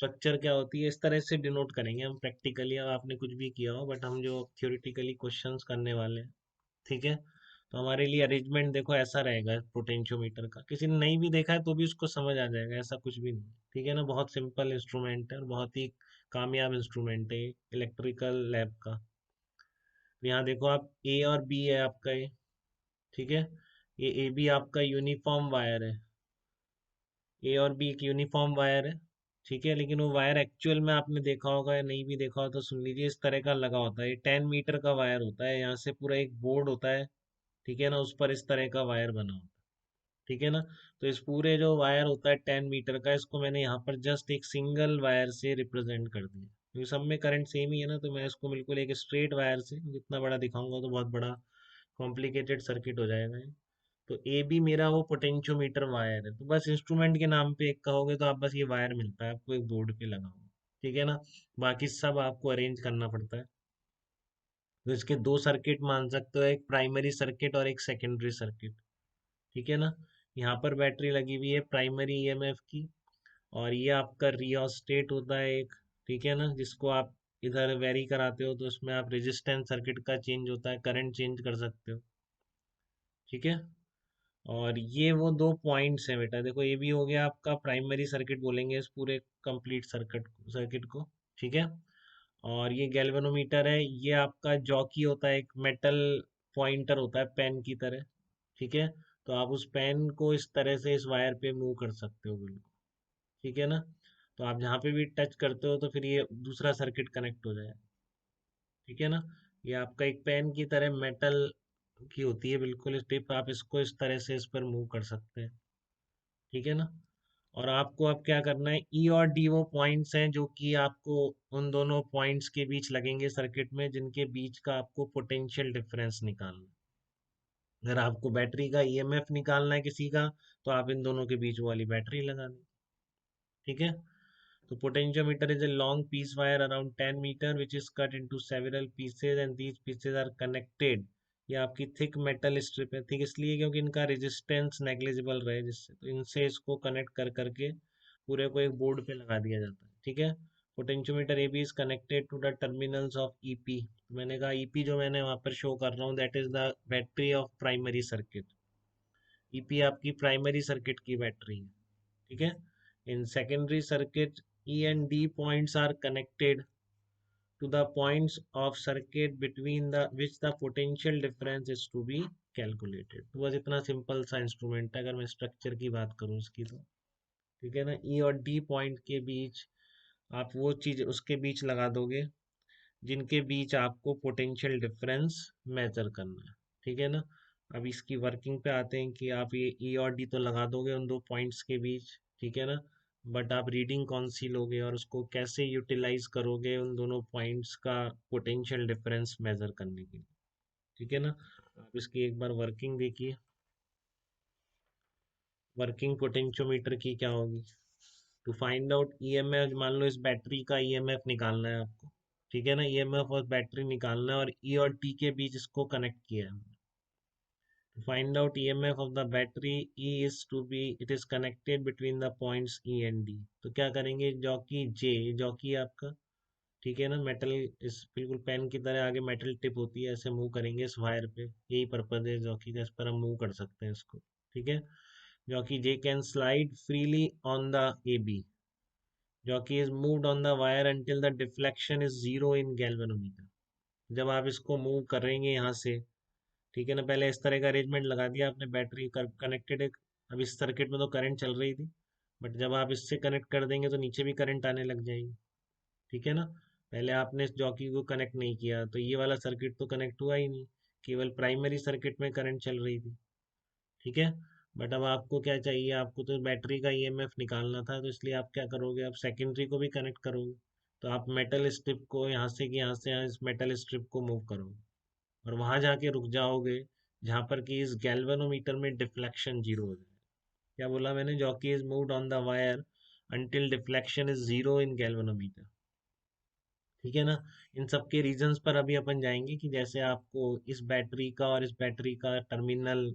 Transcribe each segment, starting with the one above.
Structure क्या होती है, इस तरह से डिनोट करेंगे हम प्रैक्टिकली। अब आपने कुछ भी किया हो, बट हम जो थ्योरेटिकली क्वेश्चंस करने वाले हैं, ठीक है, तो हमारे लिए अरेंजमेंट देखो ऐसा रहेगा पोटेंशियोमीटर का। किसी ने नहीं भी देखा है तो भी उसको समझ आ जाएगा, ऐसा कुछ भी नहीं, ठीक है ना। बहुत सिंपल इंस्ट्रूमेंट है और बहुत ही कामयाब इंस्ट्रूमेंट है इलेक्ट्रिकल लैब का। तो यहाँ देखो आप, ए और बी है आपका ये, ठीक है। ये ए बी आपका यूनिफॉर्म वायर है, ए और बी एक यूनिफॉर्म वायर है, ठीक है। लेकिन वो वायर एक्चुअल में आपने देखा होगा या नहीं भी देखा हो तो सुन लीजिए, इस तरह का लगा होता है। ये 10 मीटर का वायर होता है, यहाँ से पूरा एक बोर्ड होता है, ठीक है ना, उस पर इस तरह का वायर बना होता है, ठीक है ना। तो इस पूरे जो वायर होता है 10 मीटर का, इसको मैंने यहाँ पर जस्ट एक सिंगल वायर से रिप्रेजेंट कर दिया, क्योंकि सब में करंट सेम ही है ना, तो मैं इसको बिल्कुल एक स्ट्रेट वायर से, जितना बड़ा दिखाऊंगा तो बहुत बड़ा कॉम्प्लिकेटेड सर्किट हो जाएगा ये। तो ए बी मेरा वो पोटेंशियोमीटर वायर है। तो बस इंस्ट्रूमेंट के नाम पे एक कहोगे तो आप बस ये वायर मिलता है आपको एक बोर्ड पे लगा हुआ, ठीक है ना। बाकी सब आपको अरेंज करना पड़ता है। तो इसके दो सर्किट मान सकते हो, एक प्राइमरी सर्किट और एक सेकेंडरी सर्किट, ठीक है ना। यहाँ पर बैटरी लगी हुई है प्राइमरी ईएमएफ की, और ये आपका रियोस्टेट होता है एक, ठीक है ना, जिसको आप इधर वेरी कराते हो तो उसमें आप रेजिस्टेंस सर्किट का चेंज होता है, करंट चेंज कर सकते हो, ठीक है। और ये वो दो पॉइंट्स हैं बेटा, देखो ये भी हो गया आपका प्राइमरी सर्किट बोलेंगे इस पूरे कंप्लीट सर्किट को, ठीक है। और ये गैल्वेनोमीटर है, ये आपका जॉकी होता है, एक मेटल पॉइंटर होता है पेन की तरह, ठीक है। तो आप उस पेन को इस तरह से इस वायर पे मूव कर सकते हो बिल्कुल, ठीक है ना। तो आप जहाँ पे भी टच करते हो तो फिर ये दूसरा सर्किट कनेक्ट हो जाएगा, ठीक है ना। ये आपका एक पेन की तरह मेटल की होती है बिल्कुल टिप, आप इसको इस तरह से इस पर मूव कर सकते हैं, ठीक है ना। और आपको अब क्या करना है, ई और डी वो पॉइंट्स हैं जो कि आपको उन दोनों पॉइंट्स के बीच लगेंगे सर्किट में, जिनके बीच का आपको पोटेंशियल डिफरेंस निकालना है। अगर आपको बैटरी का ईएमएफ निकालना है किसी का, तो आप इन दोनों के बीच वाली बैटरी लगा दें, ठीक है। तो potentiometer is a long piece wire around 10 meter which is cut into several pieces and these pieces are connected। ये आपकी थिक मेटल स्ट्रिप है, थिक इसलिए क्योंकि इनका रेजिस्टेंस नेग्लिजिबल रहे, जिससे तो इनसे इसको कनेक्ट कर करके पूरे को एक बोर्ड पे लगा दिया जाता है, ठीक है। Potentiometer A B is connected to the terminals of EP. मैंने कहा ईपी जो मैंने वहां पर शो कर रहा हूँ that is the battery of primary circuit. EP आपकी प्राइमरी सर्किट की बैटरी है, ठीक है। In secondary circuit E and D points are connected to the points of circuit between the which the potential difference is to be calculated। तो बस इतना simple सा instrument है, अगर मैं स्ट्रक्चर की बात करूँ इसकी तो, ठीक है ना। E और D पॉइंट के बीच आप वो चीज उसके बीच लगा दोगे जिनके बीच आपको पोटेंशियल डिफरेंस मेजर करना है, ठीक है ना। अब इसकी वर्किंग पे आते हैं कि आप ये ई और डी तो लगा दोगे उन दो पॉइंट्स के बीच, ठीक है ना। बट आप रीडिंग कौन सी लोगे और उसको कैसे यूटिलाइज करोगे उन दोनों पॉइंट्स का पोटेंशियल डिफरेंस मेजर करने के लिए, ठीक है ना। आप इसकी एक बार वर्किंग देखिए। वर्किंग पोटेंशियोमीटर की क्या होगी, टू फाइंड आउट ईएमएफ, मान लो इस बैटरी का ईएमएफ निकालना है आपको, ठीक है ना। ईएमएफ और बैटरी निकालना है और ई और टी के बीच इसको कनेक्ट किया है। To find out EMF of the battery, E is to be it is connected between the points E and D। तो क्या करेंगे, जॉकी J, जॉकी आपका, ठीक है ना, मेटल इस बिल्कुल पेन की तरह आगे मेटल टिप होती है, ऐसे मूव करेंगे इस वायर पे, यही पर्पज है जॉकी का, इस पर हम मूव कर सकते हैं इसको, ठीक है। Jockey J can slide freely on the A B. Jockey is moved on the wire until the deflection is zero in galvanometer। जब आप इसको मूव करेंगे यहाँ से, ठीक है ना, पहले इस तरह का अरेंजमेंट लगा दिया आपने, बैटरी कनेक्टेड है। अब इस सर्किट में तो करंट चल रही थी, बट जब आप इससे कनेक्ट कर देंगे तो नीचे भी करंट आने लग जाएगी, ठीक है ना। पहले आपने इस जॉकी को कनेक्ट नहीं किया तो ये वाला सर्किट तो कनेक्ट हुआ ही नहीं, केवल प्राइमरी सर्किट में करंट चल रही थी, ठीक है। बट अब आपको क्या चाहिए, आपको तो बैटरी का ईएमएफ निकालना था, तो इसलिए आप क्या करोगे, आप सेकेंडरी को भी कनेक्ट करोगे। तो आप मेटल स्ट्रिप को यहाँ से कि यहाँ से यहाँ इस मेटल स्ट्रिप को मूव करोगे और वहां जाके रुक जाओगे जहां पर कि इस गैल्वेनोमीटर में डिफ्लेक्शन जीरो हो जाए। क्या बोला मैंने, jockey is moved on the wire until deflection is zero in galvanometer, ठीक है ना। इन सब के रीजंस पर अभी अपन जाएंगे कि जैसे आपको इस बैटरी का और इस बैटरी का टर्मिनल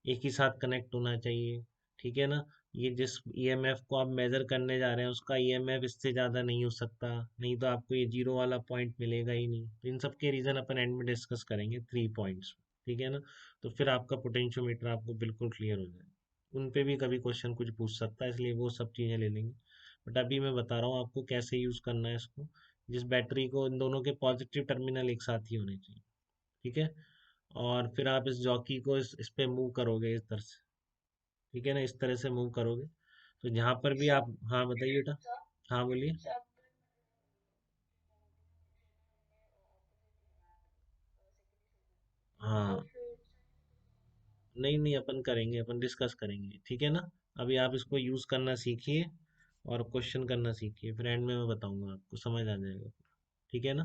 एक ही साथ कनेक्ट होना चाहिए, ठीक है ना। ये जिस ईएमएफ को आप मेजर करने जा रहे हैं उसका ईएमएफ इससे ज़्यादा नहीं हो सकता, नहीं तो आपको ये जीरो वाला पॉइंट मिलेगा ही नहीं। तो इन सब के रीज़न अपन एंड में डिस्कस करेंगे 3 पॉइंट्स। ठीक है ना? तो फिर आपका पोटेंशियोमीटर आपको बिल्कुल क्लियर हो जाएगा। उन पे भी कभी क्वेश्चन कुछ पूछ सकता है, इसलिए वो सब चीज़ें ले लेंगे। बट अभी मैं बता रहा हूँ आपको कैसे यूज़ करना है इसको। जिस बैटरी को, इन दोनों के पॉजिटिव टर्मिनल एक साथ ही होने चाहिए। ठीक है? और फिर आप इस जॉकी को इस पे मूव करोगे इस तरह से। ठीक है ना? इस तरह से मूव करोगे तो जहाँ पर भी आप, हाँ बताइए बेटा। हाँ बोलिए। हाँ, नहीं नहीं, अपन करेंगे, अपन डिस्कस करेंगे। ठीक है ना? अभी आप इसको यूज़ करना सीखिए और क्वेश्चन करना सीखिए, फिर एंड में मैं बताऊंगा, आपको समझ आ जाएगा। ठीक है ना?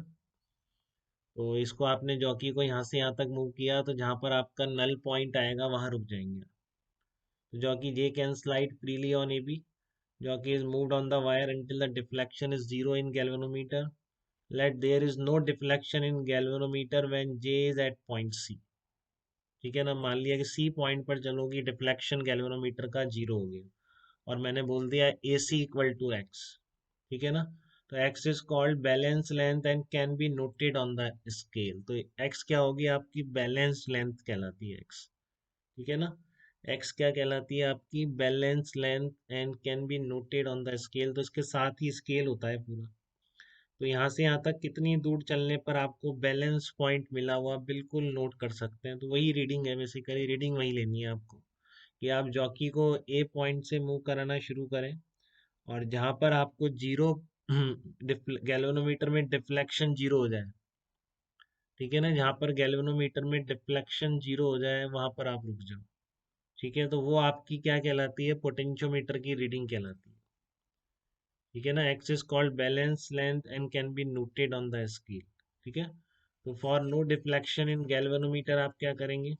तो इसको आपने जॉकी को यहाँ से यहाँ तक मूव किया तो जहाँ पर आपका नल पॉइंट आएगा वहां रुक जाएंगे। तो jockey J can slide freely on A B, jockey is moved on the wire until the deflection is zero in galvanometer. Let there is no deflection in galvanometer when J is at point C. ठीक है ना? मान लिया कि C point पर चलोगी, deflection galvanometer का zero हो गया, और मैंने बोल दिया ए सी इक्वल टू एक्स। ठीक है ना? तो x is called balance length and can be noted on the scale. तो एक्स क्या होगी? आपकी बैलेंस लेंथ कहलाती है एक्स। ठीक है ना? एक्स क्या कहलाती है? आपकी balance length and can be noted on the scale. तो इसके साथ ही स्केल होता है पूरा। तो यहाँ से यहाँ तक कितनी दूर चलने पर आपको बैलेंस पॉइंट मिला हुआ बिल्कुल नोट कर सकते हैं। तो वही रीडिंग है, बेसिकली रीडिंग वही लेनी है आपको, कि आप जॉकी को ए पॉइंट से मूव कराना शुरू करें, और जहाँ पर आपको जीरो गैल्वेनोमीटर में डिफ्लेक्शन जीरो हो जाए। ठीक है ना? जहाँ पर गैल्वेनोमीटर में डिफ्लेक्शन जीरो हो जाए वहां पर आप रुक जाओ। ठीक है? तो वो आपकी क्या कहलाती है? पोटेंशियोमीटर की रीडिंग कहलाती है। ठीक है ना? X is called balance length and can be noted on the scale. ठीक है? तो for no deflection in galvanometer आप क्या करेंगे?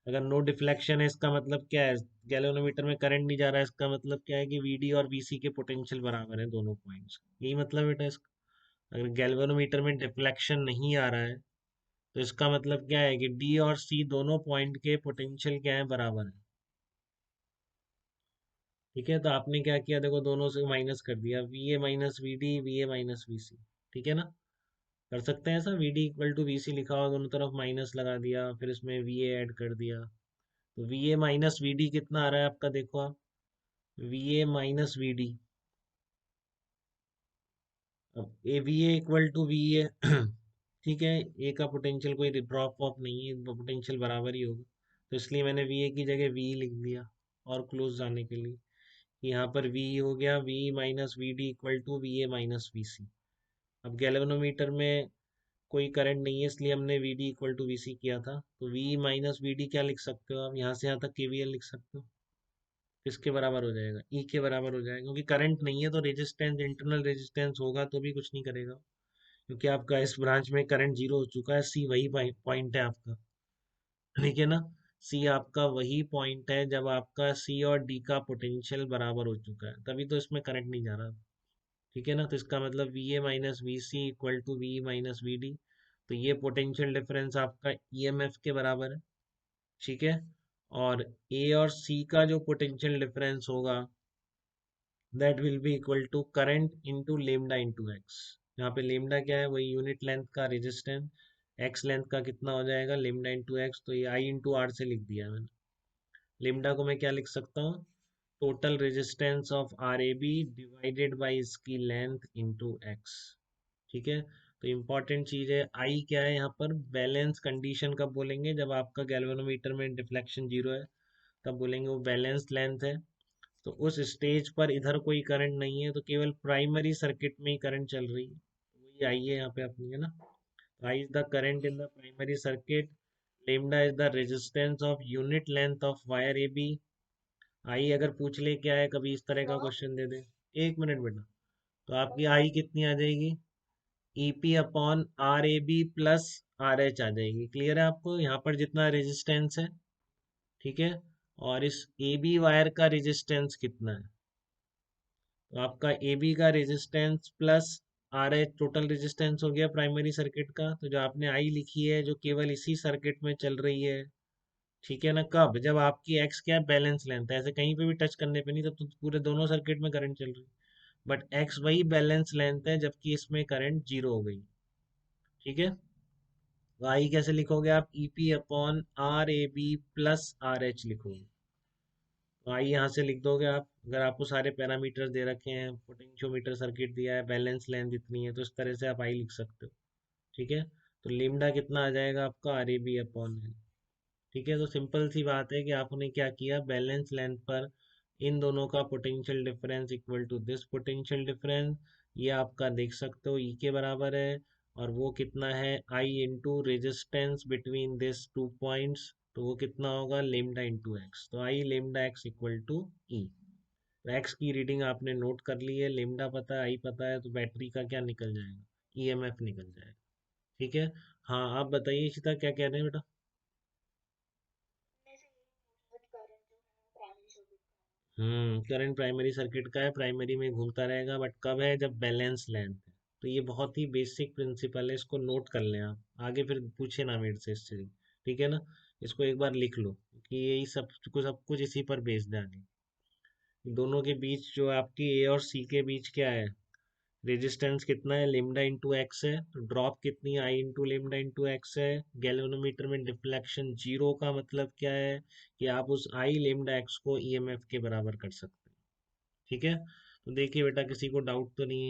अगर नो डिफ्लेक्शन है इसका मतलब क्या है? गैल्वेनोमीटर में करंट नहीं जा रहा है, इसका मतलब क्या है कि वीडी और वीसी के पोटेंशियल बराबर है दोनों पॉइंट्स। यही मतलब बेटा इसका। अगर गैल्वेनोमीटर में डिफ्लेक्शन नहीं आ रहा है तो इसका मतलब क्या है कि डी और सी दोनों पॉइंट के पोटेंशियल क्या है? बराबर है। ठीक है? तो आपने क्या किया? देखो, दोनों से माइनस कर दिया, V A minus V D, V A minus V C. ठीक है ना? कर सकते हैं ऐसा, V D equal to V C लिखा हुआ, दोनों तरफ माइनस लगा दिया, फिर इसमें वी ए ऐड कर दिया। तो V A minus V D कितना आ रहा है आपका? देखो आप, V A minus V D. अब A V A equal to V A ठीक है, ए का पोटेंशियल कोई ड्रॉप वॉप नहीं है, पोटेंशियल बराबर ही होगा। तो इसलिए मैंने वी ए की जगह वी लिख दिया, और क्लोज जाने के लिए। यहाँ पर वी हो गया V minus V D equal to V A minus V C. अब गैल्वेनोमीटर में कोई करंट नहीं है, इसलिए हमने V D equal to V C किया था। तो वी माइनस वी डी क्या लिख सकते हो आप? यहाँ से यहाँ तक केवीएल लिख सकते हो। किसके बराबर हो जाएगा? ई के बराबर हो जाएगा, क्योंकि करंट नहीं है तो रेजिस्टेंस, इंटरनल रेजिस्टेंस होगा तो भी कुछ नहीं करेगा, क्योंकि आपका इस ब्रांच में करंट जीरो हो चुका है। सी वही पॉइंट है आपका। ठीक है ना? सी आपका वही पॉइंट है जब आपका सी और डी का पोटेंशियल बराबर हो चुका है, तभी तो इसमें करंट नहीं जा रहा। ठीक है ना? तो इसका मतलब V A minus V C equal to V minus V D. तो ये पोटेंशियल डिफरेंस आपका ईएमएफ के बराबर है। ठीक है? और ए और सी का जो पोटेंशियल डिफरेंस होगा, that will be equal to current into lambda into x. यहाँ पे लेमडा क्या है? वही यूनिट लेंथ का रेजिस्टेंस। एक्स लेंथ का कितना हो जाएगा? Lambda into x. तो ये आई इंटू आर से लिख दिया मैंने। लेमडा को मैं क्या लिख सकता हूँ? Total resistance of R A B divided by इसकी लेंथ इंटू एक्स। ठीक है? तो इम्पॉर्टेंट चीज है, आई क्या है यहाँ पर? बैलेंस कंडीशन कब बोलेंगे? जब आपका गैल्वेनोमीटर में डिफ्लेक्शन जीरो है, तब बोलेंगे वो बैलेंस लेंथ है। तो उस स्टेज पर इधर कोई करंट नहीं है, तो केवल प्राइमरी सर्किट में ही करंट चल रही है। तो वही आई है यहाँ पे अपनी, है ना? I is the current in the primary circuit, lambda is the resistance of unit length of wire A B. I अगर पूछ ले क्या है, कभी इस तरह का क्वेश्चन दे दे, एक मिनट बेटा, तो आपकी आई कितनी आ जाएगी? E P upon R A B plus R H आ जाएगी। क्लियर है आपको यहाँ पर जितना रेजिस्टेंस है? ठीक है? और इस ए बी वायर का रेजिस्टेंस कितना है? तो आपका ए बी का resistance plus R H total resistance हो गया प्राइमरी सर्किट का। तो जो आपने आई लिखी है, जो केवल इसी सर्किट में चल रही है, ठीक है ना? कब? जब आपकी एक्स क्या है, बैलेंस लेंथ है, ऐसे कहीं पे भी टच करने पे नहीं, तब तो पूरे दोनों सर्किट में करंट चल रही है। बट एक्स वही बैलेंस लेंथ है जबकि इसमें करंट जीरो हो गई। ठीक है? तो आई कैसे लिखोगे आप? EP upon R A B plus R H लिखोगे। तो आई यहाँ से लिख दोगे आप, अगर आपको सारे पैरामीटर्स दे रखे हैं, पोटेंशियोमीटर सर्किट दिया है, बैलेंस लेंथ इतनी है, तो इस तरह से आप आई लिख सकते हो। ठीक है? तो लेमडा कितना आ जाएगा आपका? R A B upon L. ठीक है? तो सिंपल सी बात है कि आपने क्या किया, बैलेंस लेंथ पर इन दोनों का potential difference equal to this potential difference, ये आपका देख सकते हो ई के बराबर है। और वो कितना है? I into resistance between this two points, तो वो कितना होगा? Lambda into x. तो I lambda X equal to E. X की रीडिंग आपने नोट कर ली है, लेमडा पता है, आई पता है, तो बैटरी का क्या निकल जाएगा? ईएमएफ निकल जाएगा। ठीक है? हाँ, आप बताइए इशिता, क्या कह रहे हैं बेटा? करंट प्राइमरी सर्किट का है, प्राइमरी में घूमता रहेगा, बट कब है? जब बैलेंस लेंथ है। तो ये बहुत ही बेसिक प्रिंसिपल है, इसको नोट कर लें आप, आगे फिर पूछे ना मेरे से इससे। ठीक है ना? इसको एक बार लिख लो कि यही सब कुछ इसी पर बेस्ड है आगे। दोनों के बीच जो आपकी ए और सी के बीच क्या है? रेजिस्टेंस कितना है? लेमडा इंटू एक्स है। तो ड्रॉप कितनी है? I into lambda into x है। गैल्वेनोमीटर में डिफ्लेक्शन जीरो का मतलब क्या है? कि आप उस आई लेमडा एक्स को ईएमएफ के बराबर कर सकते हैं। ठीक है? तो देखिए बेटा, किसी को डाउट तो नहीं है?